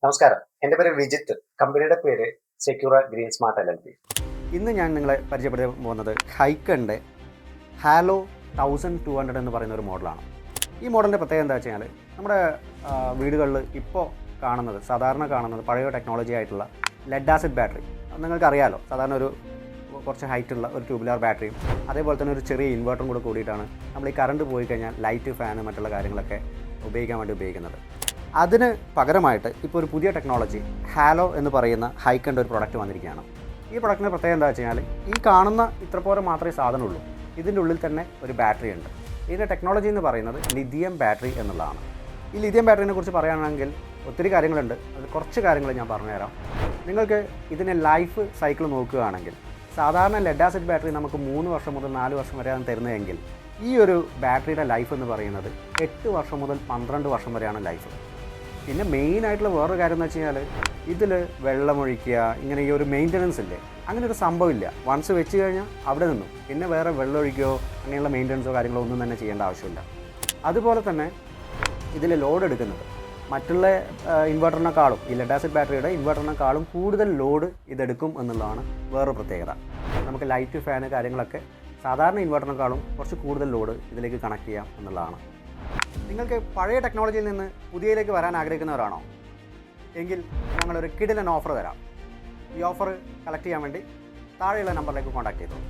നമസ്കാരം. എൻ്റെ പേര് വിജിത്ത്. കമ്പനിയുടെ പേര് സെക്യൂറ ഗ്രീൻ സ്മാർട്ട് LLP. ഇന്ന് ഞാൻ നിങ്ങളെ പരിചയപ്പെടുത്താൻ പോകുന്നത് ഹൈക്കൻ്റെ ഹാലോ 1200 എന്ന് പറയുന്ന ഒരു മോഡലാണ്. ഈ മോഡലിൻ്റെ പ്രത്യേകത എന്താ വെച്ച് കഴിഞ്ഞാൽ നമ്മുടെ വീടുകളിൽ ഇപ്പോൾ സാധാരണ കാണുന്നത് പഴയ ടെക്നോളജി ആയിട്ടുള്ള ലെഡ് ആസിഡ് ബാറ്ററി. നിങ്ങൾക്കറിയാലോ, സാധാരണ കുറച്ച് ഹൈറ്റുള്ള ഒരു ട്യൂബുലാർ ബാറ്ററിയും അതേപോലെ തന്നെ ഒരു ചെറിയ ഇൻവെർട്ടറും കൂടെ കൂടിയിട്ടാണ് നമ്മൾ ഈ കറണ്ട് പോയി കഴിഞ്ഞാൽ ലൈറ്റ്, ഫാന്, മറ്റുള്ള കാര്യങ്ങളൊക്കെ ഉപയോഗിക്കാൻ വേണ്ടി ഉപയോഗിക്കുന്നത്. അതിന് പകരമായിട്ട് ഇപ്പോൾ ഒരു പുതിയ ടെക്നോളജി ഹാലോ എന്ന് പറയുന്ന ഹൈക്കൻ്റെ ഒരു പ്രൊഡക്റ്റ് വന്നിരിക്കുകയാണ്. ഈ പ്രൊഡക്റ്റിൻ്റെ പ്രത്യേകത എന്താ വെച്ച് കഴിഞ്ഞാൽ ഈ കാണുന്ന ഇത്ര പോലെ മാത്രമേ സാധനമുള്ളൂ. ഇതിൻ്റെ ഉള്ളിൽ തന്നെ ഒരു ബാറ്ററി ഉണ്ട്. ഇതിൻ്റെ ടെക്നോളജി എന്ന് പറയുന്നത് ലിഥിയം ബാറ്ററി എന്നുള്ളതാണ്. ഈ ലിഥിയം ബാറ്ററിനെ കുറിച്ച് പറയുകയാണെങ്കിൽ ഒത്തിരി കാര്യങ്ങളുണ്ട്. അതിൽ കുറച്ച് കാര്യങ്ങൾ ഞാൻ പറഞ്ഞുതരാം. നിങ്ങൾക്ക് ഇതിൻ്റെ ലൈഫ് സൈക്കിൾ നോക്കുകയാണെങ്കിൽ സാധാരണ ലെഡ് ആസിഡ് ബാറ്ററി നമുക്ക് 3 വർഷം മുതൽ 4 വർഷം വരെയാണ് തരുന്നതെങ്കിൽ ഈ ഒരു ബാറ്ററിയുടെ ലൈഫ് എന്ന് പറയുന്നത് 8 വർഷം മുതൽ 12 വർഷം വരെയാണ് ലൈഫ്. പിന്നെ മെയിനായിട്ടുള്ള വേറൊരു കാര്യം എന്ന് വെച്ച് കഴിഞ്ഞാൽ ഇതിൽ വെള്ളമൊഴിക്കുക, ഇങ്ങനെ ഈ ഒരു മെയിൻ്റനൻസ് ഇല്ലേ, അങ്ങനെ ഒരു സംഭവമില്ല. വൺസ് വെച്ച് കഴിഞ്ഞാൽ അവിടെ നിന്നും പിന്നെ വേറെ വെള്ളമൊഴിക്കുകയോ അങ്ങനെയുള്ള മെയിൻ്റനൻസോ കാര്യങ്ങളോ ഒന്നും തന്നെ ചെയ്യേണ്ട ആവശ്യമില്ല. അതുപോലെ തന്നെ ഇതിൽ ലോഡ് എടുക്കുന്നത് മറ്റുള്ള ഇൻവെർട്ടറിനെക്കാളും, ഈ ലെഡ് ആസിഡ് ബാറ്ററിയുടെ ഇൻവെർട്ടറിനെക്കാളും കൂടുതൽ ലോഡ് ഇതെടുക്കും എന്നുള്ളതാണ് വേറൊരു പ്രത്യേകത. നമുക്ക് ലൈറ്റ്, ഫാന് കാര്യങ്ങളൊക്കെ സാധാരണ ഇൻവെർട്ടറിനെക്കാളും കുറച്ച് കൂടുതൽ ലോഡ് ഇതിലേക്ക് കണക്ട് ചെയ്യാം എന്നുള്ളതാണ്. നിങ്ങൾക്ക് പഴയ ടെക്നോളജിയിൽ നിന്ന് പുതിയതിലേക്ക് വരാൻ ആഗ്രഹിക്കുന്നവരാണോ എങ്കിൽ ഞങ്ങളൊരു കിടിലൻ ഓഫർ തരാം. ഈ ഓഫർ കളക്ട് ചെയ്യാൻ വേണ്ടി താഴെയുള്ള നമ്പറിലേക്ക് കോൺടാക്ട് ചെയ്തോളൂ.